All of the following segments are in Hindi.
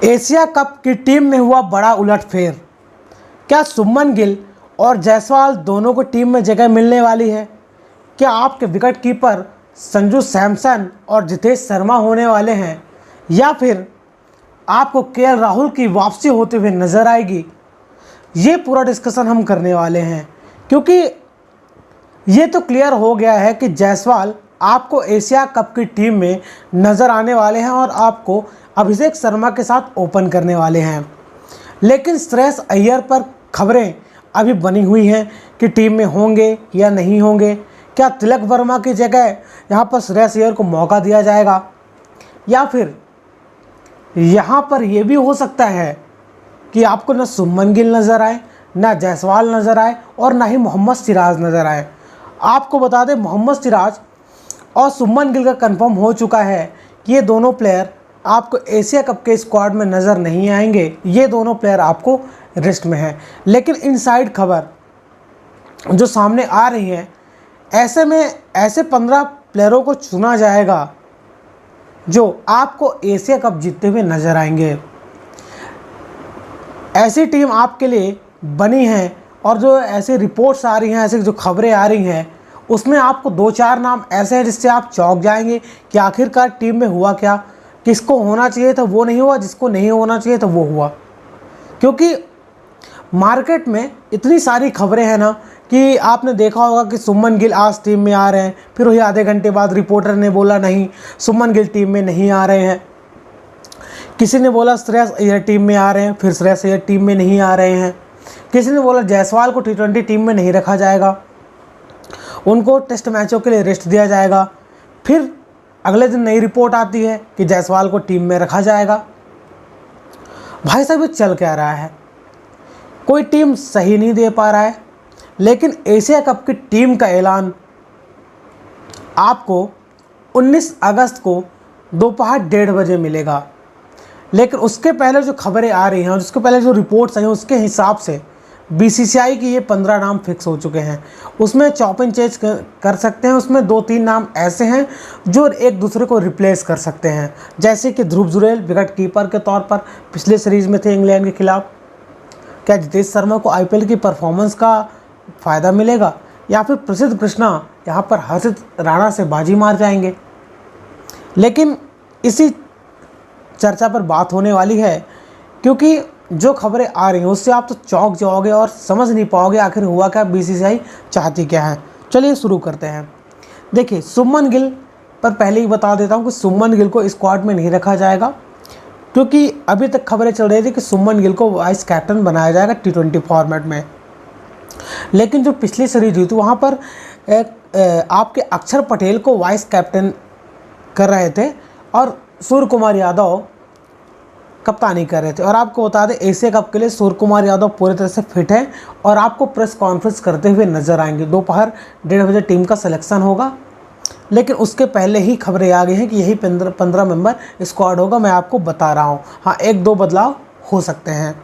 एशिया कप की टीम में हुआ बड़ा उलटफेर। क्या शुभमन गिल और जायसवाल दोनों को टीम में जगह मिलने वाली है? क्या आपके विकेट कीपर संजू सैमसन और जितेश शर्मा होने वाले हैं, या फिर आपको केएल राहुल की वापसी होते हुए नज़र आएगी? ये पूरा डिस्कशन हम करने वाले हैं, क्योंकि ये तो क्लियर हो गया है कि जायसवाल आपको एशिया कप की टीम में नज़र आने वाले हैं और आपको अभिषेक शर्मा के साथ ओपन करने वाले हैं। लेकिन श्रेयस अय्यर पर खबरें अभी बनी हुई हैं कि टीम में होंगे या नहीं होंगे। क्या तिलक वर्मा की जगह यहाँ पर श्रेयस अय्यर को मौका दिया जाएगा, या फिर यहाँ पर यह भी हो सकता है कि आपको न शुभमन गिल नज़र आए, ना जायसवाल नज़र आए और ना ही मोहम्मद सिराज नज़र आए। आपको बता दें, मोहम्मद सिराज और शुभमन गिल का कंफर्म हो चुका है कि ये दोनों प्लेयर आपको एशिया कप के स्क्वाड में नज़र नहीं आएंगे। ये दोनों प्लेयर आपको रेस्ट में हैं। लेकिन इनसाइड खबर जो सामने आ रही है, ऐसे में ऐसे 15 प्लेयरों को चुना जाएगा जो आपको एशिया कप जीतते हुए नज़र आएंगे। ऐसी टीम आपके लिए बनी है, और जो ऐसी रिपोर्ट्स आ रही हैं, ऐसी जो खबरें आ रही हैं, उसमें आपको 2-4 नाम ऐसे हैं जिससे आप चौंक जाएंगे कि आखिरकार टीम में हुआ क्या। किसको होना चाहिए था वो नहीं हुआ, जिसको नहीं होना चाहिए था वो हुआ। क्योंकि मार्केट में इतनी सारी खबरें हैं ना, कि आपने देखा होगा कि शुभमन गिल आज टीम में आ रहे हैं, फिर वही आधे घंटे बाद रिपोर्टर ने बोला नहीं, शुभमन गिल टीम में नहीं आ रहे हैं। किसी ने बोला श्रेयस अय्यर टीम में आ रहे हैं, फिर श्रेयस अय्यर टीम में नहीं आ रहे हैं। किसी ने बोला जायसवाल को T20 टीम में नहीं रखा जाएगा, उनको टेस्ट मैचों के लिए रेस्ट दिया जाएगा। फिर अगले दिन नई रिपोर्ट आती है कि जायसवाल को टीम में रखा जाएगा। भाई साहब, ये चल क्या रहा है? कोई टीम सही नहीं दे पा रहा है। लेकिन एशिया कप की टीम का ऐलान आपको 19 अगस्त को दोपहर 1:30 बजे मिलेगा। लेकिन उसके पहले जो खबरें आ रही हैं और उसके पहले जो रिपोर्ट्स आई हैं, उसके हिसाब से बीसीसीआई की ये 15 नाम फिक्स हो चुके हैं। उसमें चॉप एंड चेंज कर सकते हैं। उसमें 2-3 नाम ऐसे हैं जो एक दूसरे को रिप्लेस कर सकते हैं, जैसे कि ध्रुव जुरैल विकेट कीपर के तौर पर पिछले सीरीज़ में थे इंग्लैंड के खिलाफ। क्या जितेश शर्मा को आईपीएल की परफॉर्मेंस का फ़ायदा मिलेगा, या फिर प्रसिद्ध कृष्णा यहाँ पर हर्षित राणा से बाजी मार जाएंगे? लेकिन इसी चर्चा पर बात होने वाली है, क्योंकि जो खबरें आ रही हैं उससे आप तो चौंक जाओगे और समझ नहीं पाओगे आखिर हुआ क्या, बीसीसीआई चाहती क्या है। चलिए शुरू करते हैं। देखिए, शुभमन गिल पर पहले ही बता देता हूं कि शुभमन गिल को स्क्वाड में नहीं रखा जाएगा, क्योंकि अभी तक खबरें चल रही थी कि शुभमन गिल को वाइस कैप्टन बनाया जाएगा T20 फॉर्मेट में। लेकिन जो पिछली सीरीज हुई थी वहाँ पर आपके अक्षर पटेल को वाइस कैप्टन कर रहे थे और सूर्य कुमार यादव कप्तानी कर रहे थे। और आपको बता दें, एशिया कप के लिए सूर्य कुमार यादव पूरी तरह से फिट है और आपको प्रेस कॉन्फ्रेंस करते हुए नजर आएंगे। दोपहर 1:30 बजे टीम का सिलेक्शन होगा। लेकिन उसके पहले ही खबरें आ गई हैं कि यही 15 मेंबर स्क्वाड होगा। मैं आपको बता रहा हूँ, हाँ 1-2 बदलाव हो सकते हैं।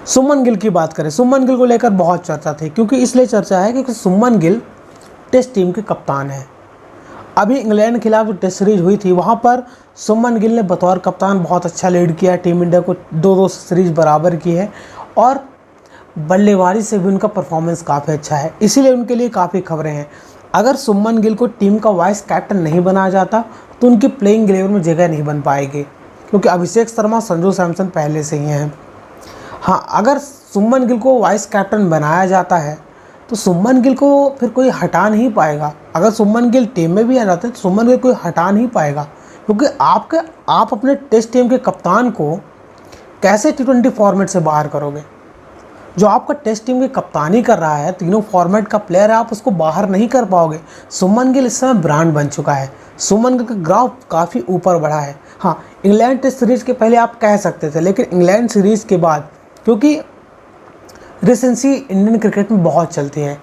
शुभमन गिल की बात करें, शुभमन गिल को लेकर बहुत चर्चा थी, क्योंकि इसलिए चर्चा है क्योंकि शुभमन गिल टेस्ट टीम के कप्तान है। अभी इंग्लैंड के खिलाफ जो टेस्ट सीरीज हुई थी वहाँ पर शुभमन गिल ने बतौर कप्तान बहुत अच्छा लीड किया, टीम इंडिया को 2-2 सीरीज बराबर की है और बल्लेबाजी से भी उनका परफॉर्मेंस काफ़ी अच्छा है। इसीलिए उनके लिए काफ़ी खबरें हैं। अगर शुभमन गिल को टीम का वाइस कैप्टन नहीं बनाया जाता तो उनकी प्लेइंग 11 में जगह नहीं बन पाएगी, क्योंकि अभिषेक शर्मा, संजू सैमसन पहले से ही हैं। हाँ, अगर शुभमन गिल को वाइस कैप्टन बनाया जाता है तो शुभमन गिल को फिर कोई हटा नहीं पाएगा। अगर शुभमन गिल टीम में भी आ जाते हैं तो शुभमन गिल कोई हटा नहीं पाएगा, क्योंकि आप अपने टेस्ट टीम के कप्तान को कैसे T20 फॉर्मेट से बाहर करोगे? जो आपका टेस्ट टीम की कप्तानी कर रहा है, तीनों फॉर्मेट का प्लेयर है, आप उसको बाहर नहीं कर पाओगे। शुभमन गिल इस समय ब्रांड बन चुका है। शुभमन गिल का ग्राफ काफ़ी ऊपर बढ़ा है। हाँ, इंग्लैंड टेस्ट सीरीज़ के पहले आप कह सकते थे, लेकिन इंग्लैंड सीरीज़ के बाद, क्योंकि रिसेंसी इंडियन क्रिकेट में बहुत चलती है,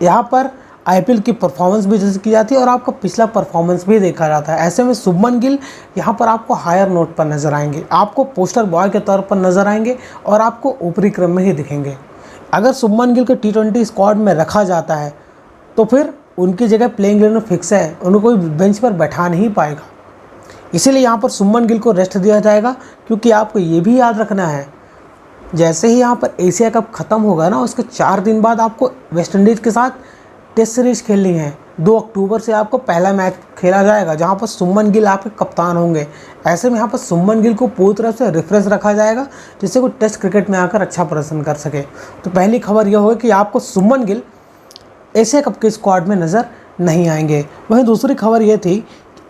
यहाँ पर आईपीएल की परफॉर्मेंस भी जज की जाती है और आपका पिछला परफॉर्मेंस भी देखा जाता है। ऐसे में शुभमन गिल यहाँ पर आपको हायर नोट पर नज़र आएंगे, आपको पोस्टर बॉय के तौर पर नज़र आएंगे और आपको ऊपरी क्रम में ही दिखेंगे। अगर शुभमन गिल को T20 स्क्वाड में रखा जाता है तो फिर उनकी जगह प्लेइंग 11 फिक्स है, उनको कोई बेंच पर बैठा नहीं पाएगा। इसीलिए यहाँ पर सुमन गिल को रेस्ट दिया जाएगा, क्योंकि आपको ये भी याद रखना है जैसे ही यहाँ पर एशिया कप ख़त्म होगा ना, उसके 4 दिन बाद आपको वेस्ट इंडीज़ के साथ टेस्ट सीरीज़ खेलनी है। 2 अक्टूबर से आपको पहला मैच खेला जाएगा, जहाँ पर सुमन गिल आपके कप्तान होंगे। ऐसे में यहाँ पर सुमन गिल को पूरी तरह से रिफ्रेश रखा जाएगा, जिससे वो टेस्ट क्रिकेट में आकर अच्छा प्रदर्शन कर सके। तो पहली खबर यह होगी कि आपको सुमन गिल एशिया कप के स्क्वाड में नज़र नहीं आएंगे। वहीं दूसरी खबर ये थी,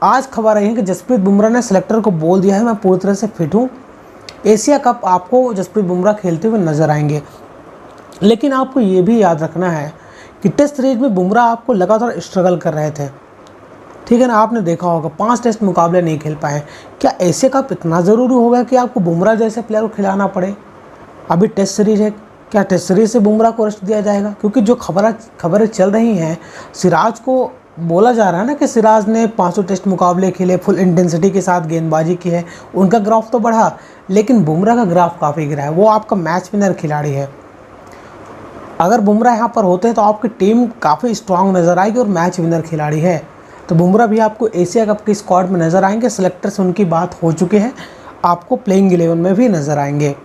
आज खबर आई है कि जसप्रीत बुमराह ने सेलेक्टर को बोल दिया है मैं पूरी तरह से फिट हूँ, एशिया कप आपको जसप्रीत बुमराह खेलते हुए नज़र आएंगे। लेकिन आपको ये भी याद रखना है कि टेस्ट सीरीज में बुमराह आपको लगातार स्ट्रगल कर रहे थे, ठीक है ना। आपने देखा होगा 5 टेस्ट मुकाबले नहीं खेल पाए। क्या एशिया कप इतना ज़रूरी हो गया कि आपको बुमराह जैसे प्लेयर को खिलाना पड़े? अभी टेस्ट सीरीज है, क्या टेस्ट सीरीज से बुमराह को रेस्ट दिया जाएगा? क्योंकि जो खबरें चल रही हैं, सिराज को बोला जा रहा है ना कि सिराज ने 500 टेस्ट मुकाबले खेले, फुल इंटेंसिटी के साथ गेंदबाजी की है, उनका ग्राफ तो बढ़ा, लेकिन बुमराह का ग्राफ काफ़ी गिरा है। वो आपका मैच विनर खिलाड़ी है। अगर बुमराह यहाँ पर होते हैं तो आपकी टीम काफ़ी स्ट्रांग नज़र आएगी और मैच विनर खिलाड़ी है। तो बुमराह भी आपको एशिया कप के स्क्वाड में नज़र आएंगे। सेलेक्टर से उनकी बात हो चुकी है, आपको प्लेइंग 11 में भी नज़र आएंगे।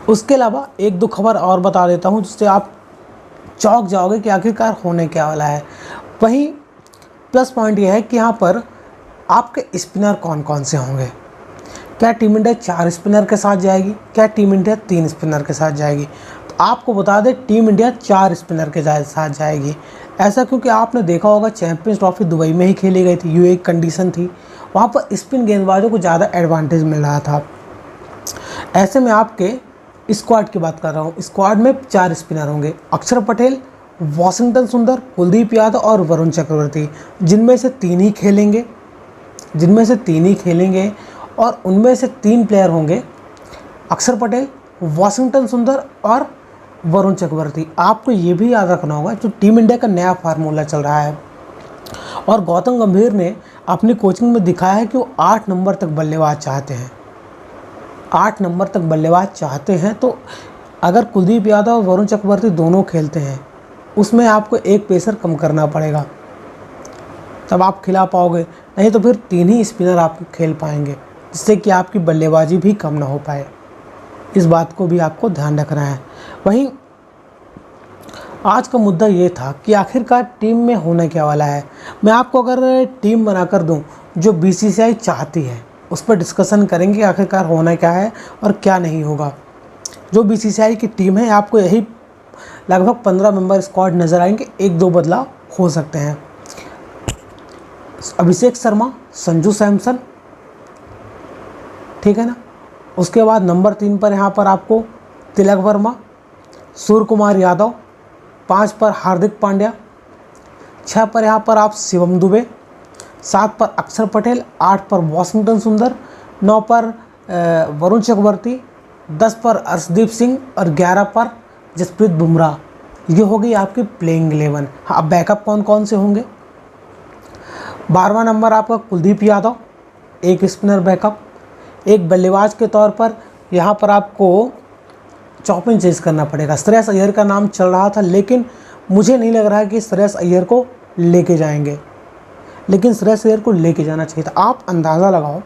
उसके अलावा 1-2 खबर और बता देता हूँ, जिससे आप चौंक जाओगे कि आखिरकार होने क्या वाला है। वहीं प्लस पॉइंट यह है कि यहाँ पर आपके स्पिनर कौन कौन से होंगे। क्या टीम इंडिया 4 स्पिनर के साथ जाएगी? क्या टीम इंडिया 3 स्पिनर के साथ जाएगी? तो आपको बता दें, टीम इंडिया 4 स्पिनर के साथ जाएगी। ऐसा क्योंकि आपने देखा होगा चैंपियंस ट्रॉफी दुबई में ही खेली गई थी, यूएई कंडीशन थी, वहाँ पर स्पिन गेंदबाजों को ज़्यादा एडवांटेज मिल रहा था। ऐसे में आपके स्क्वाड की बात कर रहा हूँ, स्क्वाड में 4 स्पिनर होंगे, अक्षर पटेल, वाशिंगटन सुंदर, कुलदीप यादव और वरुण चक्रवर्ती, जिनमें से 3 ही खेलेंगे और उनमें से 3 प्लेयर होंगे अक्षर पटेल, वाशिंगटन सुंदर और वरुण चक्रवर्ती। आपको ये भी याद रखना होगा, जो टीम इंडिया का नया फार्मूला चल रहा है और गौतम गंभीर ने अपनी कोचिंग में दिखाया है कि वो 8 नंबर तक बल्लेबाज चाहते हैं। 8 नंबर तक बल्लेबाज चाहते हैं, तो अगर कुलदीप यादव और वरुण चक्रवर्ती दोनों खेलते हैं, उसमें आपको एक पेसर कम करना पड़ेगा, तब आप खिला पाओगे। नहीं तो फिर 3 ही स्पिनर आप खेल पाएंगे, जिससे कि आपकी बल्लेबाजी भी कम ना हो पाए। इस बात को भी आपको ध्यान रखना है। वहीं आज का मुद्दा ये था कि आखिरकार टीम में होने क्या वाला है। मैं आपको अगर टीम बनाकर दूं जो बीसीसीआई चाहती है, उस पर डिस्कशन करेंगे आखिरकार होना क्या है और क्या नहीं होगा। जो बीसीसीआई की टीम है, आपको यही लगभग 15 मेंबर स्क्वाड नज़र आएंगे, 1-2 बदलाव हो सकते हैं। अभिषेक शर्मा, संजू सैमसन, ठीक है ना। उसके बाद नंबर 3 पर यहाँ पर आपको तिलक वर्मा, सूर्य कुमार यादव, 5 पर हार्दिक पांड्या, 6 पर यहाँ पर आप शिवम दुबे, 7 पर अक्षर पटेल, 8 पर वाशिंगटन सुंदर, 9 पर वरुण चक्रवर्ती, 10 पर अर्शदीप सिंह और 11 पर जसप्रीत बुमराह। ये हो गई आपकी प्लेइंग 11। हाँ, अब बैकअप कौन कौन से होंगे। 12वां नंबर आपका कुलदीप यादव, एक स्पिनर बैकअप। एक बल्लेबाज के तौर पर यहाँ पर आपको चॉपिंग चेंज करना पड़ेगा। श्रेयस अय्यर का नाम चल रहा था, लेकिन मुझे नहीं लग रहा है कि श्रेयस अय्यर को लेके जाएंगे, लेकिन श्रेयस अय्यर को लेके जाना चाहिए था। आप अंदाज़ा लगाओ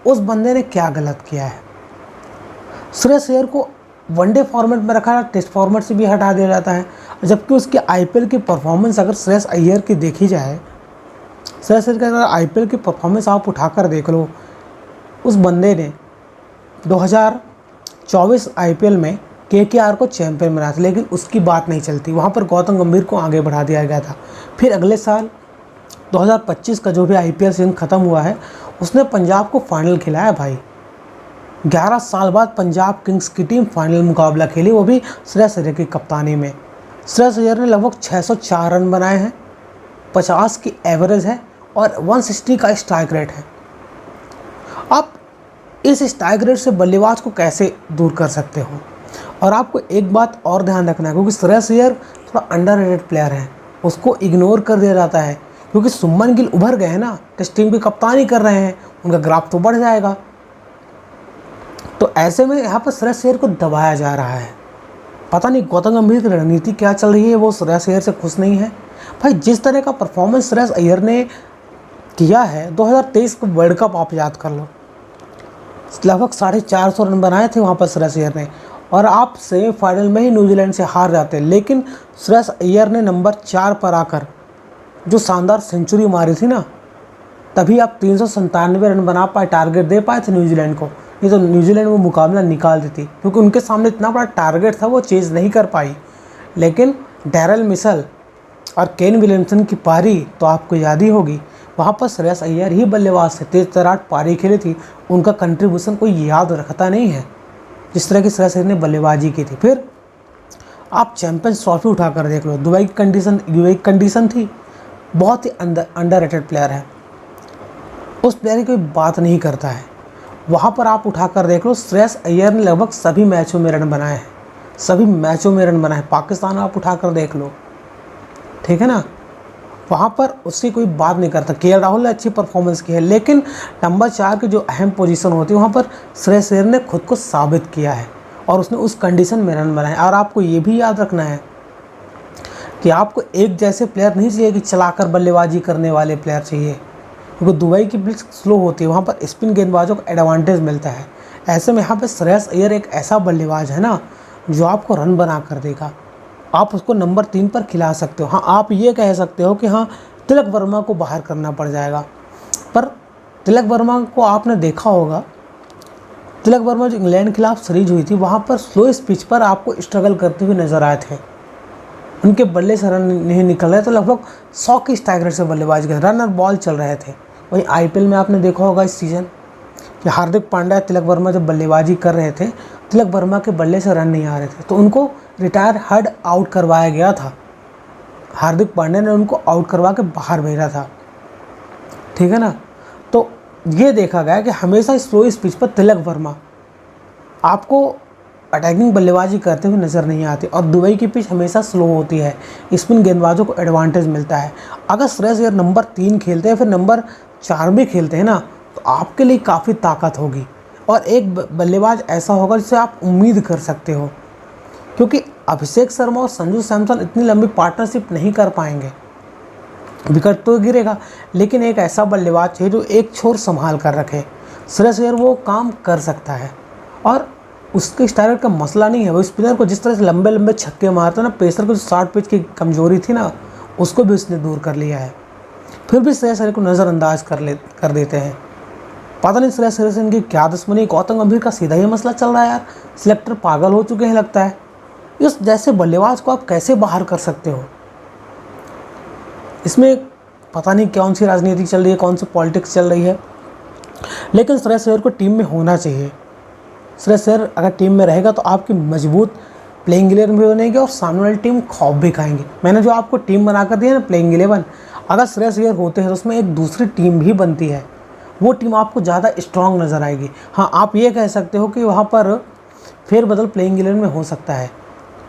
उस बंदे ने क्या गलत किया है। श्रेयस अय्यर को वनडे फॉर्मेट में रखा, टेस्ट फॉर्मेट से भी हटा दिया जाता है, जबकि उसकी आईपीएल की परफॉर्मेंस अगर श्रेयस अय्यर की देखी जाए, श्रेयस अय्यर की अगर आईपीएल की परफॉर्मेंस आप उठाकर देख लो, उस बंदे ने 2024 आईपीएल में केकेआर को चैंपियन बनाया था, लेकिन उसकी बात नहीं चलती। वहाँ पर गौतम गंभीर को आगे बढ़ा दिया गया था। फिर अगले साल 2025 का जो भी आईपीएल सीजन ख़त्म हुआ है, उसने पंजाब को फाइनल खिलाया भाई। 11 साल बाद पंजाब किंग्स की टीम फाइनल मुकाबला खेली, वो भी श्रेयस अय्यर की कप्तानी में। श्रेयस अय्यर ने लगभग 604 रन बनाए हैं, 50 की एवरेज है और 160 का स्ट्राइक रेट है। आप इस स्ट्राइक रेट से बल्लेबाज को कैसे दूर कर सकते हो। और आपको एक बात और ध्यान रखना है, क्योंकि श्रेयस अय्यर थोड़ा अंडररेटेड प्लेयर है, उसको इग्नोर कर दिया जाता है, क्योंकि सुमन गिल उभर गए हैं ना, टेस्ट टीम की कप्तानी कर रहे हैं, उनका ग्राफ तो बढ़ जाएगा। तो ऐसे में यहाँ पर श्रेयस अय्यर को दबाया जा रहा है। पता नहीं गौतम गंभीर की रणनीति क्या चल रही है, वो श्रेयस अय्यर से खुश नहीं है। भाई जिस तरह का परफॉर्मेंस श्रेयस अय्यर ने किया है। 2023 का वर्ल्ड कप आप याद कर लो, लगभग 450 रन बनाए थे वहाँ पर श्रेयस अय्यर ने, और आप सेमीफाइनल में ही न्यूजीलैंड से हार जाते। लेकिन श्रेयस अय्यर ने नंबर 4 पर आकर जो शानदार सेंचुरी मारी थी ना, तभी आप 397 रन बना पाए, टारगेट दे पाए थे न्यूजीलैंड को। ये तो न्यूजीलैंड वो मुकाबला निकाल देती, क्योंकि उनके सामने इतना बड़ा टारगेट था, वो चेज़ नहीं कर पाई। लेकिन डैरेल मिशेल और केन विलियमसन की पारी तो आपको याद ही होगी, वहाँ पर श्रेयस अय्यर ही बल्लेबाज थे, तेज तरार पारी खेली थी, उनका कंट्रीब्यूशन कोई याद रखता नहीं है जिस तरह की श्रेयस अय्यर ने बल्लेबाजी की थी। फिर आप चैंपियंस ट्रॉफी उठाकर देख लो, दुबई की कंडीशन यूए की कंडीशन थी, बहुत ही अंडररेटेड प्लेयर है, उस प्लेयर की कोई बात नहीं करता है। वहाँ पर आप उठाकर देख लो, श्रेयस अय्यर ने लगभग सभी मैचों में रन बनाए हैं, सभी मैचों में रन बनाए। पाकिस्तान आप उठाकर देख लो, ठीक है ना, वहाँ पर उसकी कोई बात नहीं करता। केएल राहुल ने अच्छी परफॉर्मेंस की है, लेकिन नंबर 4 की जो अहम पोजीशन होती है वहाँ पर श्रेयस अय्यर ने खुद को साबित किया है और उसने उस कंडीशन में रन बनाए। और आपको ये भी याद रखना है कि आपको एक जैसे प्लेयर नहीं चाहिए कि चलाकर बल्लेबाजी करने वाले प्लेयर चाहिए, क्योंकि दुबई की पिच स्लो होती है, वहाँ पर स्पिन गेंदबाजों को एडवांटेज मिलता है। ऐसे में यहाँ पर श्रेयस अय्यर एक ऐसा बल्लेबाज है ना जो आपको रन बना कर देगा, आप उसको नंबर 3 पर खिला सकते हो। हाँ, आप ये कह सकते हो कि हाँ तिलक वर्मा को बाहर करना पड़ जाएगा, पर तिलक वर्मा को आपने देखा होगा, तिलक वर्मा जो इंग्लैंड के खिलाफ सीरीज हुई थी वहाँ पर स्लो पिच पर आपको स्ट्रगल करते हुए नजर आए थे, उनके बल्ले से रन नहीं निकल रहे, तो लगभग 100 की स्ट्राइक रेट से बल्लेबाजी कर रन और बॉल चल रहे थे। वहीं आईपीएल में आपने देखा होगा इस सीज़न कि हार्दिक पांड्या तिलक वर्मा जब बल्लेबाजी कर रहे थे, तिलक वर्मा के बल्ले से रन नहीं आ रहे थे, तो उनको रिटायर हर्ड आउट करवाया गया था, हार्दिक पांड्या ने उनको आउट करवा के बाहर भेजा था, ठीक है ना। तो ये देखा गया कि हमेशा स्लो पिच पर तिलक वर्मा आपको अटैकिंग बल्लेबाजी करते हुए नज़र नहीं आती, और दुबई की पिच हमेशा स्लो होती है, स्पिन गेंदबाजों को एडवांटेज मिलता है। अगर श्रेयस अय्यर नंबर 3 खेलते हैं, फिर नंबर 4 भी खेलते हैं ना, तो आपके लिए काफ़ी ताकत होगी और एक बल्लेबाज ऐसा होगा जिससे आप उम्मीद कर सकते हो, क्योंकि अभिषेक शर्मा और संजू सैमसन इतनी लंबी पार्टनरशिप नहीं कर पाएंगे, विकेट तो गिरेगा, लेकिन एक ऐसा बल्लेबाज चाहिए जो एक छोर संभाल कर रखे। श्रेयस अय्यर वो काम कर सकता है, और उसके स्टाइल का मसला नहीं है, वो स्पिनर को जिस तरह से लंबे लंबे छक्के मारता है ना, पेसर को जो शॉर्ट पिच की कमजोरी थी ना, उसको भी उसने दूर कर लिया है। फिर भी श्रेयस अय्यर को नज़रअंदाज कर देते हैं, पता नहीं श्रेयस अय्यर से इनकी क्या दुश्मनी। गौतम गंभीर का सीधा ही मसला चल रहा है यार, सिलेक्टर पागल हो चुके हैं लगता है, इस जैसे बल्लेबाज को आप कैसे बाहर कर सकते हो। इसमें पता नहीं कौन सी राजनीति चल रही है, कौन सी पॉलिटिक्स चल रही है, लेकिन श्रेयस अय्यर को टीम में होना चाहिए। श्रेयस अय्यर अगर टीम में रहेगा तो आपकी मजबूत प्लेइंग 11 भी बनेगी और सामने वाली टीम खौफ भी खाएंगी। मैंने जो आपको टीम बनाकर दी है ना प्लेइंग 11, अगर श्रेयस अय्यर होते हैं तो उसमें एक दूसरी टीम भी बनती है, वो टीम आपको ज़्यादा स्ट्रॉन्ग नज़र आएगी। हाँ, आप ये कह सकते हो कि वहाँ पर फेरबदल प्लेइंग 11 में हो सकता है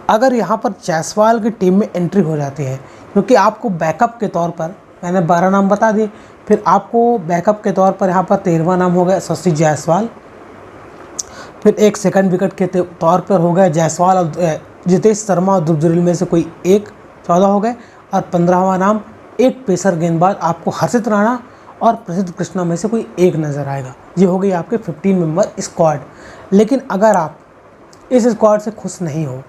अगर यहाँ पर जायसवाल की टीम में एंट्री हो जाती है, क्योंकि आपको बैकअप के तौर पर मैंने 12 नाम बता दिए, फिर आपको बैकअप के तौर पर यहाँ पर 13वां नाम हो गया यशस्वी जायसवाल, फिर एक सेकंड विकेट के तौर पर हो गया जायसवाल और जितेश शर्मा और ध्रुव जुरेल में से कोई एक, 14 हो गए, और 15वां नाम एक पेसर गेंदबाज आपको हर्षित राणा और प्रसिद्ध कृष्णा में से कोई एक नज़र आएगा। ये हो गई आपके 15 मेंबर स्क्वाड। लेकिन अगर आप इस स्क्वाड से खुश नहीं हो,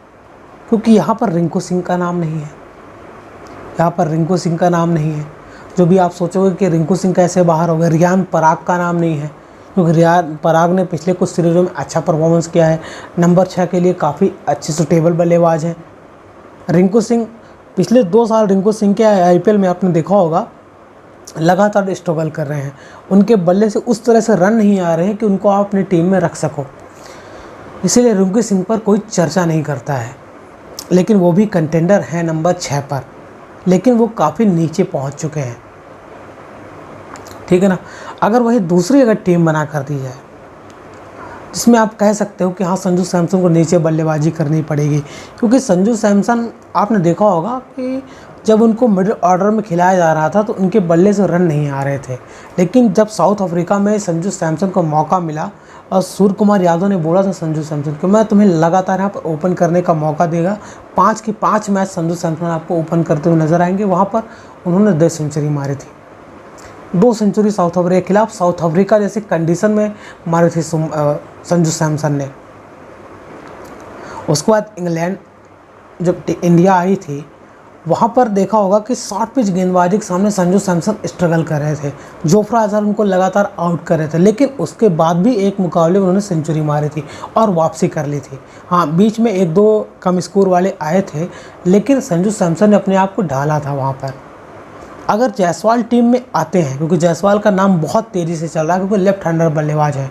क्योंकि यहाँ पर रिंकू सिंह का नाम नहीं है, यहाँ पर रिंकू सिंह का नाम नहीं है, जो भी आप सोचोगे कि रिंकू सिंह कैसे बाहर हो गए, रियान पराग का नाम नहीं है, क्योंकि रियान पराग ने पिछले कुछ सीरीज़ों में अच्छा परफॉर्मेंस किया है, नंबर 6 के लिए काफ़ी अच्छे सुटेबल बल्लेबाज हैं। रिंकू सिंह पिछले 2 साल रिंकू सिंह के आईपीएल में आपने देखा होगा लगातार स्ट्रगल कर रहे हैं, उनके बल्ले से उस तरह से रन नहीं आ रहे हैं कि उनको आप अपनी टीम में रख सको, इसीलिए रिंकू सिंह पर कोई चर्चा नहीं करता है। लेकिन वो भी कंटेंडर हैं नंबर 6 पर, लेकिन वो काफ़ी नीचे पहुंच चुके हैं, ठीक है ना। अगर वही दूसरी अगर टीम बना कर दी जाए जिसमें आप कह सकते हो कि हाँ संजू सैमसन को नीचे बल्लेबाजी करनी पड़ेगी, क्योंकि संजू सैमसन आपने देखा होगा कि जब उनको मिडिल ऑर्डर में खिलाया जा रहा था तो उनके बल्ले से रन नहीं आ रहे थे, लेकिन जब साउथ अफ्रीका में संजू सैमसन को मौका मिला और सूर्य कुमार यादव ने बोला था संजू सैमसन कि मैं तुम्हें लगातार यहाँ पर ओपन करने का मौका देगा, 5 के 5 मैच संजू सैमसन आपको ओपन करते हुए नजर आएंगे, वहाँ पर उन्होंने 10 सेंचुरी मारी थी। 2 सेंचुरी साउथ अफ्रीका के खिलाफ, साउथ अफ्रीका जैसी कंडीशन में मारी थी संजू सैमसन ने। उसके बाद इंग्लैंड जब इंडिया आई थी, वहाँ पर देखा होगा कि शॉर्ट पिच गेंदबाजी के सामने संजू सैमसन स्ट्रगल कर रहे थे। जोफ्रा आर्चर उनको लगातार आउट कर रहे थे, लेकिन उसके बाद भी एक मुकाबले में उन्होंने सेंचुरी मारी थी और वापसी कर ली थी। हाँ, बीच में 1-2 कम स्कोर वाले आए थे, लेकिन संजू सैमसन ने अपने आप को ढाला था वहाँ पर। अगर जायसवाल टीम में आते हैं, क्योंकि जायसवाल का नाम बहुत तेज़ी से चल रहा है, क्योंकि लेफ्ट हैंडर बल्लेबाज है,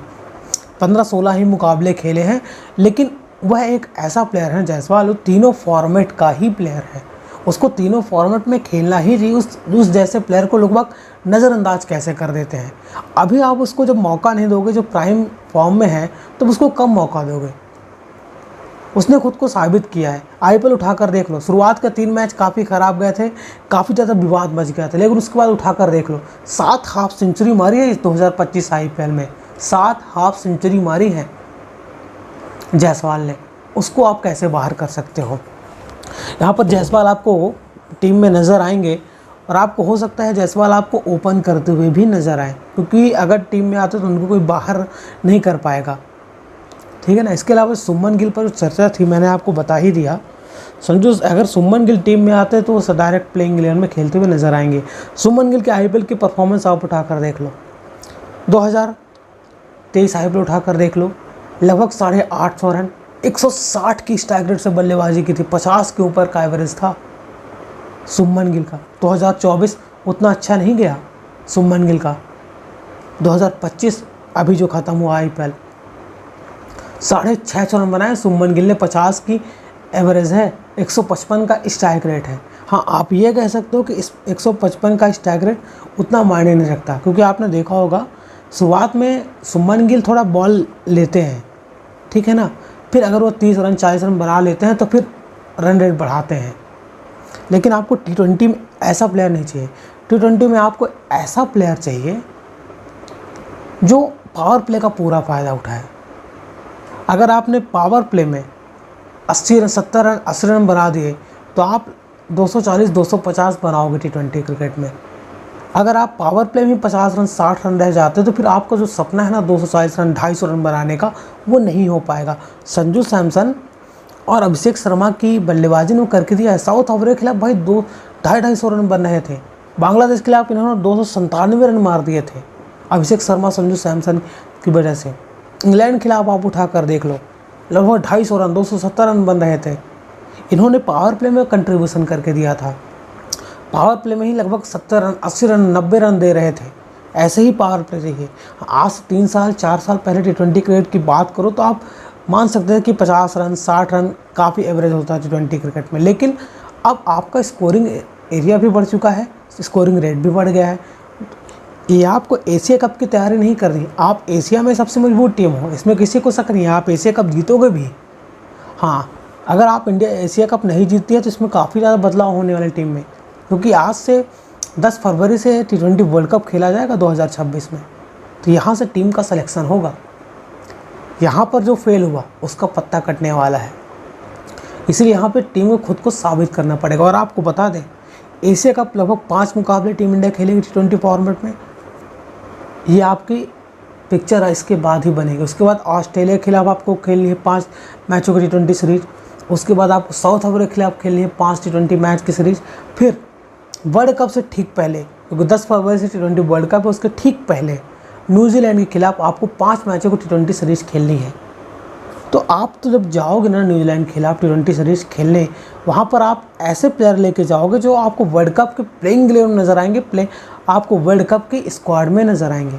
15-16 ही मुकाबले खेले हैं, लेकिन वह एक ऐसा प्लेयर है जायसवाल, वो तीनों फॉर्मेट का ही प्लेयर है। उसको तीनों फॉर्मेट में खेलना ही चाहिए। उस जैसे प्लेयर को लोग बाग नज़रअंदाज कैसे कर देते हैं। अभी आप उसको जब मौका नहीं दोगे, जो प्राइम फॉर्म में है, तो उसको कम मौका दोगे। उसने खुद को साबित किया है। आईपीएल उठाकर देख लो, शुरुआत के 3 मैच काफ़ी ख़राब गए थे, काफ़ी ज़्यादा विवाद मच गया था, लेकिन उसके बाद उठाकर देख लो, 7 हाफ सेंचुरी मारी है इस 2025 आईपीएल में। 7 हाफ सेंचुरी मारी है जायसवाल ने। उसको आप कैसे बाहर कर सकते हो। यहाँ पर जायसवाल आपको टीम में नज़र आएंगे, और आपको हो सकता है जायसवाल आपको ओपन करते हुए भी नज़र आए, क्योंकि अगर टीम में आते तो उनको कोई बाहर नहीं कर पाएगा, ठीक है ना। इसके अलावा सुमन गिल पर जो चर्चा थी मैंने आपको बता ही दिया। अगर सुमन गिल टीम में आते तो वो डायरेक्ट प्लेइंग 11 में खेलते हुए नज़र आएंगे। सुमन गिल के आईपीएल की परफॉर्मेंस आप उठाकर देख लो, 2023 आईपीएल उठाकर देख लो, लगभग 850 रन, 160 की स्ट्राइक रेट से बल्लेबाजी की थी, 50 के ऊपर का एवरेज था सुमन गिल का। 2024 उतना अच्छा नहीं गया सुमन गिल का। 2025 अभी जो ख़त्म हुआ आईपीएल, 650 रन बनाए सुमन गिल ने, 50 की एवरेज है, 155 का स्ट्राइक रेट है। हाँ, आप ये कह सकते हो कि इस 155 का स्ट्राइक रेट उतना मायने नहीं रखता, क्योंकि आपने देखा होगा शुरुआत में सुमन गिल थोड़ा बॉल लेते हैं, ठीक है ना, फिर अगर वो 30 रन 40 रन बना लेते हैं तो फिर रन रेट बढ़ाते हैं। लेकिन आपको T20 में ऐसा प्लेयर नहीं चाहिए। T20 में आपको ऐसा प्लेयर चाहिए जो पावर प्ले का पूरा फ़ायदा उठाए। अगर आपने पावर प्ले में 80 रन 70 रन 80 रन बना दिए तो आप 240 250 बनाओगे T20 क्रिकेट में। अगर आप पावर प्ले में 50 रन 60 रन रह जाते तो फिर आपका जो सपना है ना 240 रन 250 रन बनाने का, वो नहीं हो पाएगा। संजू सैमसन और अभिषेक शर्मा की बल्लेबाजी ने करके दिया है। साउथ अफ्रीका के खिलाफ भाई 250-250 रन बन रहे थे। बांग्लादेश के खिलाफ इन्होंने 297 रन मार दिए थे अभिषेक शर्मा संजू सैमसन की वजह से। इंग्लैंड के खिलाफ आप उठा कर देख लो, लगभग 250 रन 270 रन बन रहे थे। इन्होंने पावर प्ले में कंट्रीब्यूशन करके दिया था। पावर प्ले में ही लगभग 70 रन 80 रन 90 रन दे रहे थे। ऐसे ही पावर प्ले चाहिए। आज 3 साल 4 साल पहले T20 क्रिकेट की बात करो तो आप मान सकते हैं कि 50 रन 60 रन काफ़ी एवरेज होता है T20 क्रिकेट में। लेकिन अब आपका स्कोरिंग एरिया भी बढ़ चुका है, स्कोरिंग रेट भी बढ़ गया है। ये आपको एशिया कप की तैयारी नहीं कर रही। आप एशिया में सबसे मजबूत टीम हो, इसमें किसी को शक नहीं है, आप एशिया कप जीतोगे भी। हाँ, अगर आप इंडिया एशिया कप नहीं जीतती है तो इसमें काफ़ी ज़्यादा बदलाव होने वाले टीम में, क्योंकि आज से 10 फरवरी से T20 वर्ल्ड कप खेला जाएगा 2026 में। तो यहाँ से टीम का सिलेक्शन होगा। यहाँ पर जो फेल हुआ उसका पत्ता कटने वाला है, इसलिए यहाँ पे टीम को खुद को साबित करना पड़ेगा। और आपको बता दें, एशिया कप लगभग 5 मुकाबले टीम इंडिया खेलेगी T20 फॉर्मेट में। ये आपकी पिक्चर है, इसके बाद ही बनेगी। उसके बाद ऑस्ट्रेलिया के खिलाफ आपको खेलनी है 5 मैचों की T20 सीरीज। उसके बाद आपको साउथ अफ्रीका के खिलाफ खेलनी है 5 T20 मैच की सीरीज। फिर वर्ल्ड कप से ठीक पहले, क्योंकि 10 फरवरी से T20 वर्ल्ड कप है, उसके ठीक पहले न्यूजीलैंड के खिलाफ आपको 5 मैचों की T20 सीरीज खेलनी है। तो आप तो जब जाओगे ना न्यूजीलैंड के खिलाफ T20 सीरीज खेलने, वहाँ पर आप ऐसे प्लेयर लेके जाओगे जो आपको वर्ल्ड कप के प्लेइंग 11 में नज़र आएंगे, आपको वर्ल्ड कप की स्क्वाड में नज़र आएंगे।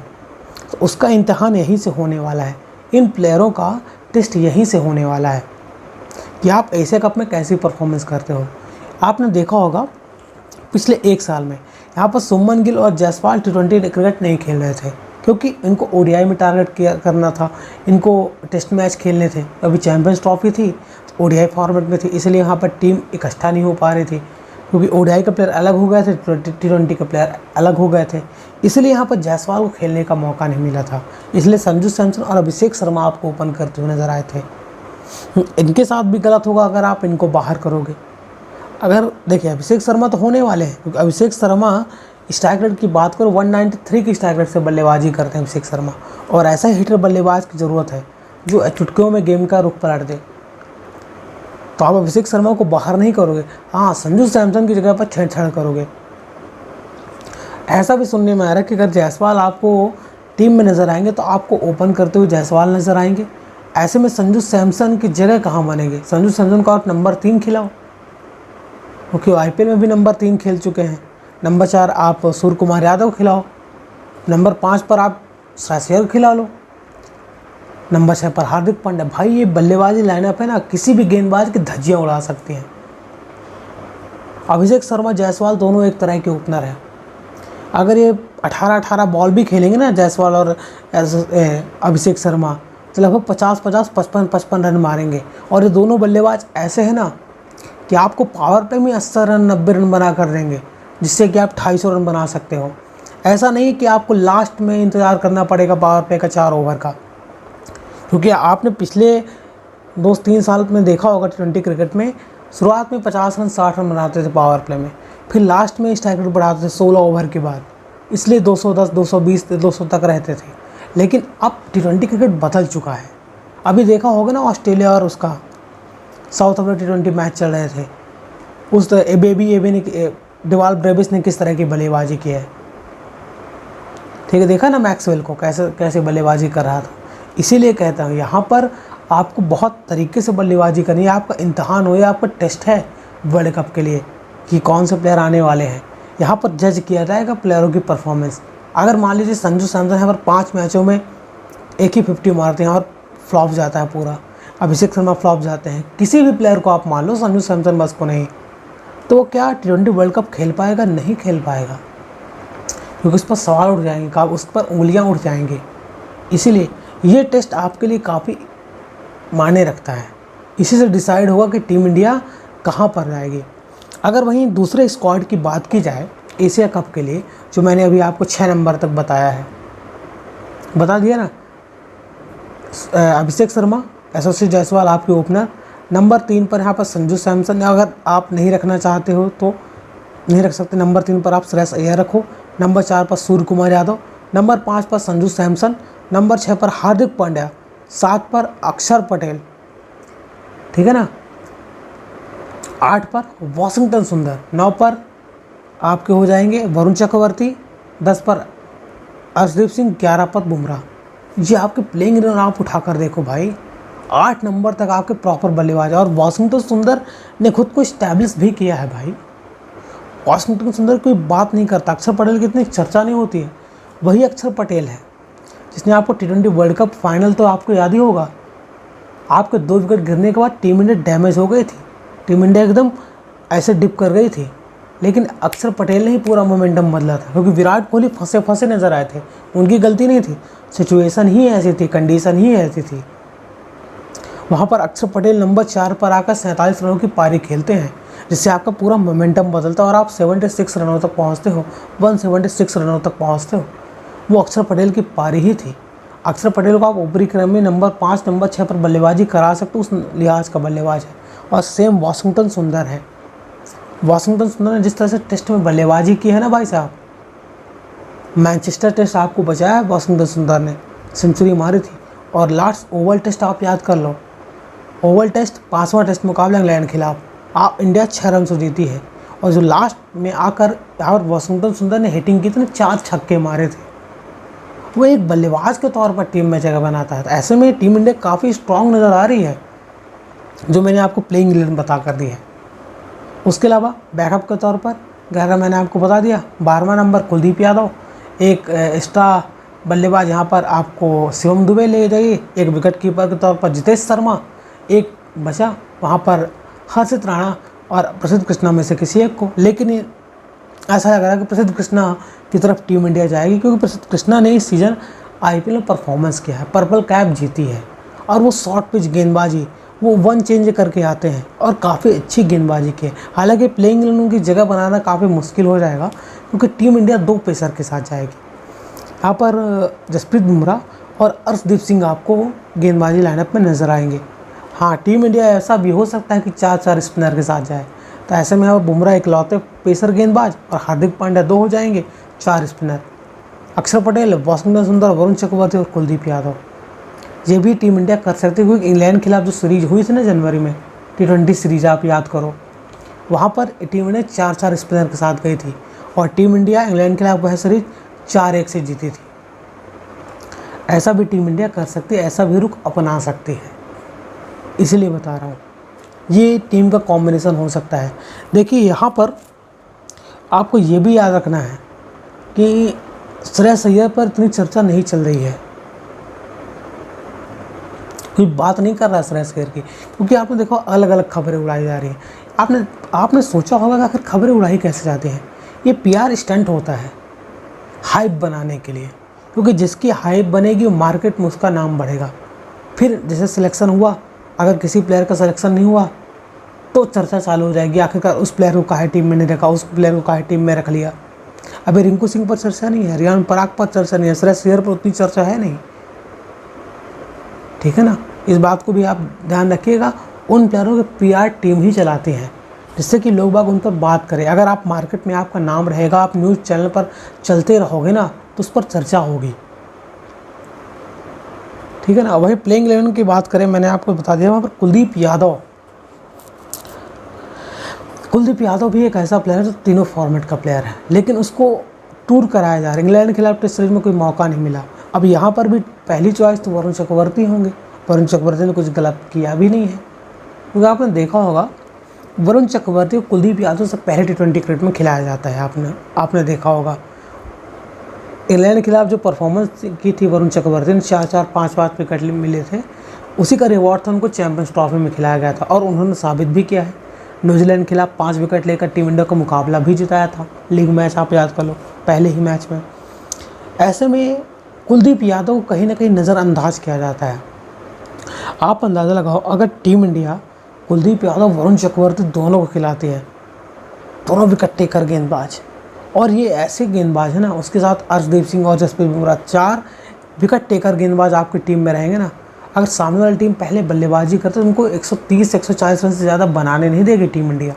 तो उसका इम्तहान यहीं से होने वाला है। इन प्लेयरों का टेस्ट यहीं से होने वाला है कि आप एशिया कप में कैसी परफॉर्मेंस करते हो। आपने देखा होगा पिछले 1 साल में यहाँ पर सुमन गिल और जायसवाल T20 क्रिकेट नहीं खेल रहे थे, क्योंकि इनको ODI में टारगेट करना था, इनको टेस्ट मैच खेलने थे। अभी चैम्पियंस ट्रॉफी थी, तो ODI फॉर्मेट में थी, इसलिए यहाँ पर टीम इकट्ठा नहीं हो पा रही थी, क्योंकि ODI के प्लेयर अलग हो गए थे, T20 के प्लेयर अलग हो गए थे, इसलिए यहाँ पर जायसवाल को खेलने का मौका नहीं मिला था। इसलिए संजू सैमसन और अभिषेक शर्मा आपको ओपन करते हुए नज़र आए थे। इनके साथ भी गलत होगा अगर आप इनको बाहर करोगे। अगर देखिए, अभिषेक शर्मा तो होने वाले हैं, क्योंकि अभिषेक शर्मा स्ट्राइक रेट की बात करो 193 की स्ट्राइक रेट से बल्लेबाजी करते हैं अभिषेक शर्मा, और ऐसा हिटर बल्लेबाज की ज़रूरत है जो चुटकियों में गेम का रुख पलट दे। तो आप अभिषेक शर्मा को बाहर नहीं करोगे, हाँ संजू सैमसन की जगह पर छेड़छाड़ करोगे। ऐसा भी सुनने में आ रहा है कि अगर जायसवाल आपको टीम में नज़र आएंगे तो आपको ओपन करते हुए जायसवाल नज़र आएंगे। ऐसे में संजू सैमसन की जगह कहाँ बनेगी? संजू सैमसन को आप नंबर 3 खिलाओ, क्योंकि IPL में भी नंबर 3 खेल चुके हैं। नंबर 4 आप सूर्य कुमार यादव खिलाओ, नंबर 5 पर आप श्रेयस अय्यर खिला लो, नंबर 6 पर हार्दिक पांड्या। भाई ये बल्लेबाजी लाइनअप है ना, किसी भी गेंदबाज की धज्जियाँ उड़ा सकती हैं। अभिषेक शर्मा जायसवाल दोनों एक तरह के ओपनर हैं। अगर ये 18-18 बॉल भी खेलेंगे ना जायसवाल और अभिषेक शर्मा, तो लगभग 50-50, 55-55 रन मारेंगे। और ये दोनों बल्लेबाज ऐसे हैं ना कि आपको पावर प्ले में 80 रन 90 रन बना कर देंगे, जिससे कि आप 250 रन बना सकते हो। ऐसा नहीं कि आपको लास्ट में इंतज़ार करना पड़ेगा पावर प्ले का 4 ओवर का, क्योंकि आपने पिछले 2-3 साल में देखा होगा T20 क्रिकेट में, शुरुआत में 50 रन 60 रन बनाते थे पावर प्ले में, फिर लास्ट में स्ट्राइक रेट बढ़ाते थे 16 ओवर के बाद, इसलिए 210, 220, 200 तक रहते थे। लेकिन अब T20 क्रिकेट बदल चुका है। अभी देखा होगा ना ऑस्ट्रेलिया और उसका साउथ अफ्रीका T20 मैच चल रहे थे, उस डिवाल ब्रेविस ने किस तरह की बल्लेबाजी की है। ठीक है, देखा ना मैक्सवेल को कैसे बल्लेबाजी कर रहा था। इसीलिए कहता हूँ यहाँ पर आपको बहुत तरीके से बल्लेबाजी करनी है। आपका इम्तहान हो या आपका टेस्ट है वर्ल्ड कप के लिए कि कौन से प्लेयर आने वाले हैं। यहाँ पर जज किया जाएगा प्लेयरों की परफॉर्मेंस। अगर मान लीजिए संजू सैमसन यहाँ पर 5 मैचों में एक ही 50 मारते हैं और फ्लॉप जाता है पूरा, अभिषेक शर्मा फ्लॉप जाते हैं, किसी भी प्लेयर को आप मान लो, संजू सैमसन बस को नहीं, तो वो क्या T20 वर्ल्ड कप खेल पाएगा? नहीं खेल पाएगा, क्योंकि उस पर सवाल उठ जाएंगे, उस पर उंगलियाँ उठ जाएंगी। इसीलिए ये टेस्ट आपके लिए काफ़ी मायने रखता है। इसी से डिसाइड होगा कि टीम इंडिया कहाँ पर जाएगी। अगर वहीं दूसरे स्क्वाड की बात की जाए एशिया कप के लिए, जो मैंने अभी आपको 6 नंबर तक बताया है, बता दिया ना, अभिषेक शर्मा, यशस्वी जायसवाल आपके ओपनर, नंबर 3 पर यहाँ पर संजू सैमसन, अगर आप नहीं रखना चाहते हो तो नहीं रख सकते, नंबर 3 पर आप श्रेयस अय्यर रखो, नंबर 4 पर सूर्य कुमार यादव, नंबर 5 पर संजू सैमसन, नंबर 6 पर हार्दिक पांड्या, 7 पर अक्षर पटेल, ठीक है ना, 8 पर वॉशिंगटन सुंदर, 9 पर आपके हो जाएंगे वरुण चक्रवर्ती, 10 पर अर्शदीप सिंह, 11 पर बुमराह। ये आपके प्लेइंग इलेवन आप उठाकर देखो भाई, 8 नंबर तक आपके प्रॉपर बल्लेबाज। और वॉशिंगटन सुंदर ने खुद को इस्टेब्लिश भी किया है भाई। वॉशिंगटन सुंदर कोई बात नहीं करता, अक्षर पटेल की इतनी चर्चा नहीं होती है, वही अक्षर पटेल है जिसने आपको T20 वर्ल्ड कप फाइनल, तो आपको याद ही होगा, आपके 2 विकेट गिरने के बाद टीम इंडिया डैमेज हो गई थी, टीम इंडिया एकदम ऐसे डिप कर गई थी, लेकिन अक्षर पटेल ने ही पूरा मोमेंटम बदला था, क्योंकि विराट कोहली फंसे फंसे नजर आए थे। उनकी गलती नहीं थी, सिचुएशन ही ऐसी थी, कंडीशन ही ऐसी थी। वहाँ पर अक्षर पटेल नंबर 4 पर आकर 47 रनों की पारी खेलते हैं, जिससे आपका पूरा मोमेंटम बदलता है और आप 76 रनों तक पहुँचते हो, 176 रनों तक पहुँचते हो। वो अक्षर पटेल की पारी ही थी। अक्षर पटेल को आप ऊपरी क्रम में नंबर 5, नंबर 6 पर बल्लेबाजी करा सकते हो, उस लिहाज का बल्लेबाज है। और सेम वॉशिंगटन सुंदर है। वॉशिंगटन सुंदर ने जिस तरह से टेस्ट में बल्लेबाजी की है ना भाई साहब, मैनचेस्टर टेस्ट आपको बचाया, वॉशिंगटन सुंदर ने सेंचुरी मारी थी। और लास्ट ओवल टेस्ट आप याद कर लो, ओवल टेस्ट 5वां टेस्ट मुकाबला इंग्लैंड के खिलाफ, आप इंडिया 6 रन से जीती है। और जो लास्ट में आकर और वॉशिंगटन सुंदर ने हिटिंग की थी ना, 4 छक्के मारे थे। वो एक बल्लेबाज के तौर पर टीम में जगह बनाता है। तो ऐसे में टीम इंडिया काफ़ी स्ट्रॉन्ग नज़र आ रही है, जो मैंने आपको प्लेइंग इलेवन बता कर दी है। उसके अलावा बैकअप के तौर पर 11 मैंने आपको बता दिया, 12वां नंबर कुलदीप यादव, एक एक्स्ट्रा बल्लेबाज यहाँ पर आपको शिवम दुबे ले जाइए, एक विकेट कीपर के तौर पर जितेश शर्मा, एक बचा वहाँ पर हर्षित राणा और प्रसिद्ध कृष्णा में से किसी एक को। लेकिन ऐसा लग रहा है कि प्रसिद्ध कृष्णा की तरफ टीम इंडिया जाएगी, क्योंकि प्रसिद्ध कृष्णा ने इस सीज़न IPL में परफॉर्मेंस किया है, पर्पल कैप जीती है, और वो शॉर्ट पिच गेंदबाजी वो 1 चेंज करके आते हैं और काफ़ी अच्छी गेंदबाजी की है। हालांकि प्लेइंग इलेवन की जगह बनाना काफ़ी मुश्किल हो जाएगा, क्योंकि टीम इंडिया 2 पेसर के साथ जाएगी। यहाँ पर जसप्रीत बुमराह और अर्शदीप सिंह आपको गेंदबाजी लाइनअप में नज़र आएंगे। हाँ, टीम इंडिया ऐसा भी हो सकता है कि 4-4 स्पिनर के साथ जाए, तो ऐसे में अब बुमराह इकलौते पेसर गेंदबाज और हार्दिक पांड्या 2 हो जाएंगे, 4 स्पिनर, अक्षर पटेल, वाशिंगटन सुंदर, वरुण चक्रवर्ती और कुलदीप यादव। ये भी टीम इंडिया कर सकती है, क्योंकि इंग्लैंड के खिलाफ जो सीरीज हुई थी ना जनवरी में, T20 सीरीज आप याद करो, वहाँ पर टीम इंडिया 4-4 स्पिनर के साथ गई थी और टीम इंडिया इंग्लैंड के खिलाफ वह सीरीज 4-1 से जीती थी। ऐसा भी टीम इंडिया कर सकती है, ऐसा भी रुख अपना सकती है, इसलिए बता रहा हूँ ये टीम का कॉम्बिनेशन हो सकता है। देखिए यहाँ पर आपको ये भी याद रखना है कि श्रेयस अय्यर पर इतनी चर्चा नहीं चल रही है, कोई बात नहीं कर रहा है श्रेयस अय्यर की, क्योंकि आपने देखो अलग अलग खबरें उड़ाई जा रही हैं। आपने सोचा होगा कि आखिर खबरें उड़ाई कैसे जाती हैं। ये PR स्टंट होता है हाइप बनाने के लिए, क्योंकि जिसकी हाइप बनेगी वो मार्केट में उसका नाम बढ़ेगा। फिर जैसे सिलेक्शन हुआ, अगर किसी प्लेयर का सिलेक्शन नहीं हुआ तो चर्चा चालू हो जाएगी, आखिरकार उस प्लेयर को काहे टीम में नहीं रखा, उस प्लेयर को काहे टीम में रख लिया। अभी रिंकू सिंह पर चर्चा नहीं है, रियान पराग पर चर्चा नहीं है, श्रेयस अय्यर पर उतनी चर्चा है नहीं, ठीक है ना। इस बात को भी आप ध्यान रखिएगा। उन प्लेयरों के PR टीम ही चलाती हैं, जिससे कि लोग बाग उन पर बात करें। अगर आप मार्केट में आपका नाम रहेगा, आप न्यूज़ चैनल पर चलते रहोगे ना, तो उस पर चर्चा होगी, ठीक है ना। वही प्लेइंग 11 की बात करें, मैंने आपको बता दिया वहाँ पर कुलदीप यादव भी एक ऐसा प्लेयर है जो तीनों फॉर्मेट का प्लेयर है, लेकिन उसको टूर कराया जा रहा है। इंग्लैंड के खिलाफ टेस्ट सीरीज में कोई मौका नहीं मिला। अब यहाँ पर भी पहली चॉइस तो वरुण चक्रवर्ती होंगे। वरुण चक्रवर्ती ने कुछ गलत किया भी नहीं है, क्योंकि आपने देखा होगा वरुण चक्रवर्ती को कुलदीप यादव से पहले T20 क्रिकेट में खिलाया जाता है। आपने देखा होगा इंग्लैंड के खिलाफ जो परफॉर्मेंस की थी वरुण चक्रवर्ती ने, 4-4, 5-5 विकेट मिले थे, उसी का रिवॉर्ड था उनको चैंपियंस ट्रॉफी में खिलाया गया था। और उन्होंने साबित भी किया है, न्यूजीलैंड के खिलाफ 5 विकेट लेकर टीम इंडिया का मुकाबला भी जिताया था, लीग मैच आप याद कर लो, पहले ही मैच में। ऐसे में कुलदीप यादव को कहीं ना कहीं नज़रअंदाज किया जाता है। आप अंदाज़ा लगाओ, अगर टीम इंडिया कुलदीप यादव, वरुण चक्रवर्ती दोनों को खिलाती है, दोनों विकेट टेकर गेंदबाज, और ये ऐसे गेंदबाज है ना, उसके साथ अर्शदीप सिंह और जसप्रीत बुमराह, 4 विकेट टेकर गेंदबाज आपकी टीम में रहेंगे ना। अगर सामने वाली टीम पहले बल्लेबाजी करते तो उनको 130-140 रन से ज़्यादा बनाने नहीं देगी टीम इंडिया,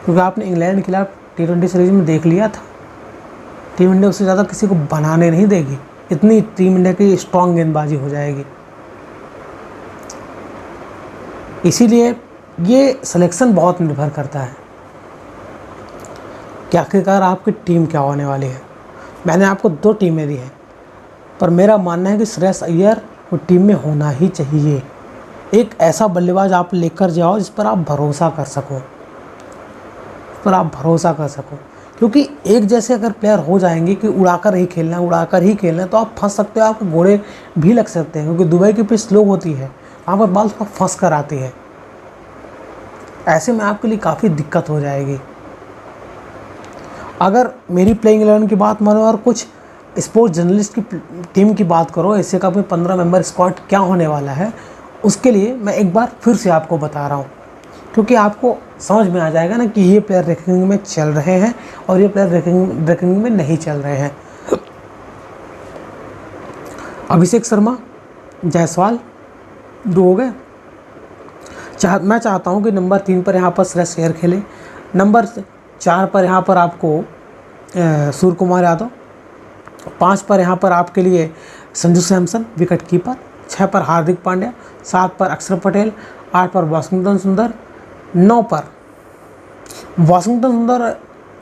क्योंकि आपने इंग्लैंड के खिलाफ T20 सीरीज में देख लिया था, टीम इंडिया उससे ज़्यादा किसी को बनाने नहीं देगी, इतनी टीम इंडिया की स्ट्रॉन्ग गेंदबाजी हो जाएगी। इसीलिए ये सिलेक्शन बहुत निर्भर करता है कि आखिरकार आपकी टीम क्या होने वाली है। मैंने आपको 2 टीमें दी हैं, पर मेरा मानना है कि श्रेयस अय्यर वो टीम में होना ही चाहिए। एक ऐसा बल्लेबाज आप लेकर जाओ जिस पर आप भरोसा कर सको, क्योंकि एक जैसे अगर प्लेयर हो जाएंगे कि उड़ाकर ही खेलना, तो आप फंस सकते हो, आपको घोड़े भी लग सकते हैं, क्योंकि दुबई की पिच स्लो होती है, वहाँ पर बॉल थोड़ा फंस कर आती है। ऐसे में आपके लिए काफ़ी दिक्कत हो जाएगी। अगर मेरी प्लेइंग 11 की बात मानो और कुछ स्पोर्ट्स जर्नलिस्ट की टीम की बात करो, एशिया कप में 15 मेंबर स्क्वाड क्या होने वाला है, उसके लिए मैं एक बार फिर से आपको बता रहा हूँ, क्योंकि आपको समझ में आ जाएगा ना कि ये प्लेयर रैंकिंग में चल रहे हैं और ये प्लेयर रैंकिंग में नहीं चल रहे हैं। अभिषेक शर्मा, जायसवाल 2 हो गए। मैं चाहता हूँ कि नंबर 3 पर यहाँ पर श्रेयस अय्यर खेले, नंबर 4 पर यहाँ पर आपको सूर्य कुमार यादव, 5 पर यहाँ पर आपके लिए संजू सैमसन विकेट कीपर, 6 पर हार्दिक पांड्या, 7 पर अक्षर पटेल, 8 पर वाशिंगटन सुंदर, 9 पर वाशिंगटन सुंदर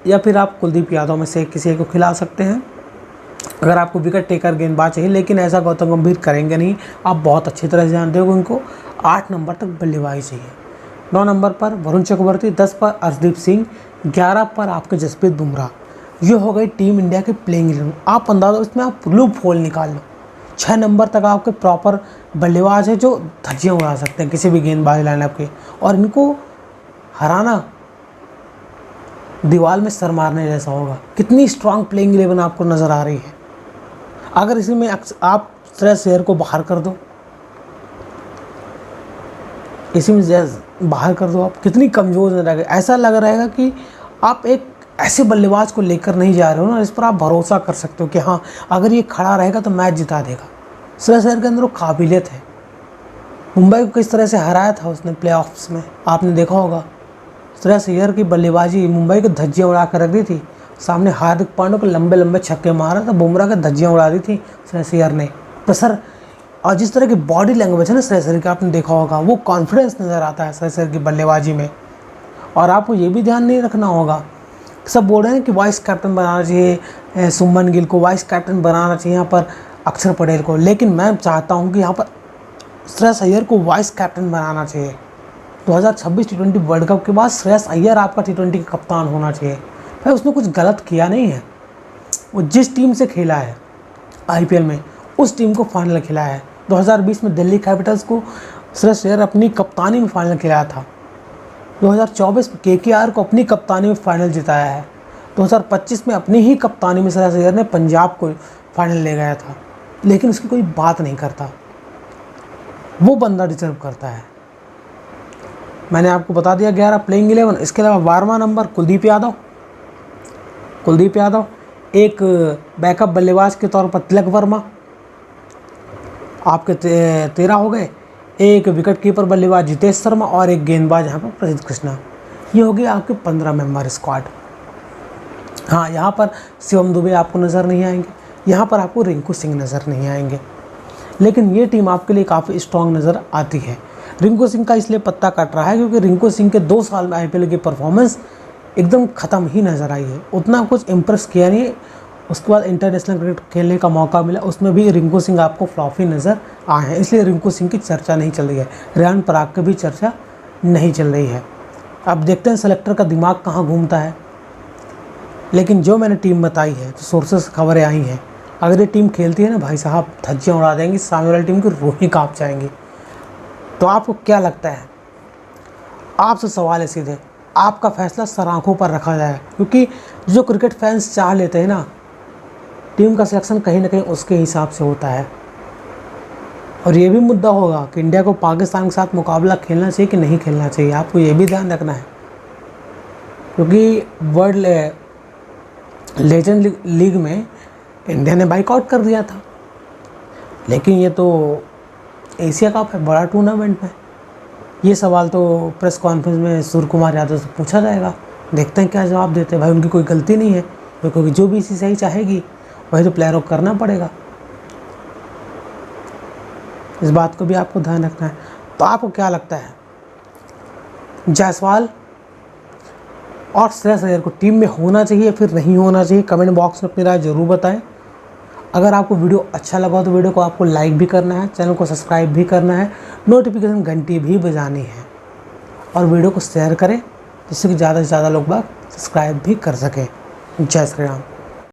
या फिर आप कुलदीप यादव में से किसी को खिला सकते हैं अगर आपको विकेट टेकर गेंदबाज चाहिए, लेकिन ऐसा गौतम गंभीर करेंगे नहीं, आप बहुत अच्छी तरह से जानते हो उनको 8 नंबर तक बल्लेबाजी चाहिए। 9 नंबर पर वरुण चक्रवर्ती, 10 पर अर्शदीप सिंह, 11 पर आपके जसप्रीत बुमराह। ये हो गई टीम इंडिया के प्लेइंग 11। आप अंदाज़ा इसमें आप लूप होल निकाल लो, 6 नंबर तक आपके प्रॉपर बल्लेबाज है जो धज्जियाँ उड़ा सकते हैं किसी भी गेंदबाज लाइनअप के, और इनको हराना दीवार में सर मारने जैसा होगा। कितनी स्ट्रांग प्लेइंग 11 आपको नज़र आ रही है। अगर इसी में आप श्रेयस अय्यर को बाहर कर दो, इसी में बाहर कर दो, आप कितनी कमज़ोर नजर आएगा। ऐसा लग रहेगा कि आप एक ऐसे बल्लेबाज को लेकर नहीं जा रहे हो ना जिस पर आप भरोसा कर सकते हो कि हाँ अगर ये खड़ा रहेगा तो मैच जिता देगा। श्रेयस अय्यर के अंदर वो काबिलियत है। मुंबई को किस तरह से हराया था उसने प्लेऑफ्स में, आपने देखा होगा। श्रेयस अय्यर की बल्लेबाजी मुंबई की धज्जियाँ उड़ा कर रख दी थी। सामने हार्दिक पांड्या को लंबे लंबे छक्के मारा था, बुमराह की धज्जियाँ उड़ा दी थी श्रेयस अय्यर ने। प्रेशर और जिस तरह की बॉडी लैंग्वेज है ना श्रेयस अय्यर की, आपने देखा होगा, वो कॉन्फिडेंस नज़र आता है श्रेयस अय्यर की बल्लेबाजी में। और आपको ये भी ध्यान नहीं रखना होगा, सब बोल रहे हैं कि वाइस कैप्टन बनाना चाहिए शुभमन गिल को, वाइस कैप्टन बनाना चाहिए यहाँ पर अक्षर पटेल को, लेकिन मैं चाहता हूँ कि यहाँ पर श्रेयस अय्यर को वाइस कैप्टन बनाना चाहिए। 2026 T20 वर्ल्ड कप के बाद श्रेयस अय्यर आपका T20 का कप्तान होना चाहिए। भाई उसने कुछ गलत किया नहीं है, वो जिस टीम से खेला है IPL में उस टीम को फाइनल खिलाया है। 2020 में दिल्ली कैपिटल्स को श्रेयस अय्यर अपनी कप्तानी में फाइनल खिलाया था। 2024 में KKR को अपनी कप्तानी में फाइनल जिताया है। 2025 में अपनी ही कप्तानी में श्रेयस अय्यर ने पंजाब को फाइनल ले गया था, लेकिन उसकी कोई बात नहीं करता। वो बंदा डिजर्व करता है। मैंने आपको बता दिया 11 प्लेइंग 11। इसके अलावा 12वां नंबर कुलदीप यादव, एक बैकअप बल्लेबाज के तौर पर तिलक वर्मा, आपके 13 हो गए। एक विकेट कीपर बल्लेबाज जितेश शर्मा और एक गेंदबाज यहाँ पर प्रसिद्ध कृष्णा। ये हो गए आपके 15 मेंबर स्क्वाड। हाँ, यहाँ पर शिवम दुबे आपको नज़र नहीं आएंगे, यहाँ पर आपको रिंकू सिंह नज़र नहीं आएंगे, लेकिन ये टीम आपके लिए काफ़ी स्ट्रॉन्ग नज़र आती है। रिंकू सिंह का इसलिए पत्ता कट रहा है क्योंकि रिंकू सिंह के 2 साल में IPL की परफॉर्मेंस एकदम ख़त्म ही नज़र आई है, उतना कुछ इम्प्रेस किया नहीं। उसके बाद इंटरनेशनल क्रिकेट खेलने का मौका मिला, उसमें भी रिंकू सिंह आपको फ्लॉप ही नज़र आए हैं, इसलिए रिंकू सिंह की चर्चा नहीं चल रही है। रेयान पराग की भी चर्चा नहीं चल रही है। अब देखते हैं सेलेक्टर का दिमाग कहाँ घूमता है, लेकिन जो मैंने टीम बताई है, जो सोर्सेस खबरें आई हैं, अगर ये टीम खेलती है ना भाई साहब, धज्जियाँ उड़ा देंगी, सामने वाली टीम की रूह ही काँप जाएंगी। तो आपको क्या लगता है? आपसे सवाल है सीधे, आपका फैसला सर आँखों पर रखा जाए, क्योंकि जो क्रिकेट फैंस चाह लेते हैं ना, टीम का सिलेक्शन कहीं ना कहीं उसके हिसाब से होता है। और ये भी मुद्दा होगा कि इंडिया को पाकिस्तान के साथ मुकाबला खेलना चाहिए कि नहीं खेलना चाहिए, आपको ये भी ध्यान रखना है, क्योंकि वर्ल्ड लेजेंड लीग में इंडिया ने बाइकआउट कर दिया था, लेकिन ये तो एशिया कप है, बड़ा टूर्नामेंट में। ये सवाल तो प्रेस कॉन्फ्रेंस में सूर्य कुमार यादव से पूछा जाएगा, देखते हैं क्या जवाब देते हैं। भाई उनकी कोई गलती नहीं है, क्योंकि जो भी BCCI चाहेगी वही तो प्लेयर को करना पड़ेगा। इस बात को भी आपको ध्यान रखना है। तो आपको क्या लगता है, जायसवाल और श्रेयस अय्यर को टीम में होना चाहिए फिर नहीं होना चाहिए? कमेंट बॉक्स में अपनी राय ज़रूर बताएं। अगर आपको वीडियो अच्छा लगा तो वीडियो को आपको लाइक भी करना है, चैनल को सब्सक्राइब भी करना है, नोटिफिकेशन घंटी भी बजानी है, और वीडियो को शेयर करें जिससे कि ज़्यादा से ज़्यादा लोग सब्सक्राइब भी कर सकें। जय श्री राम।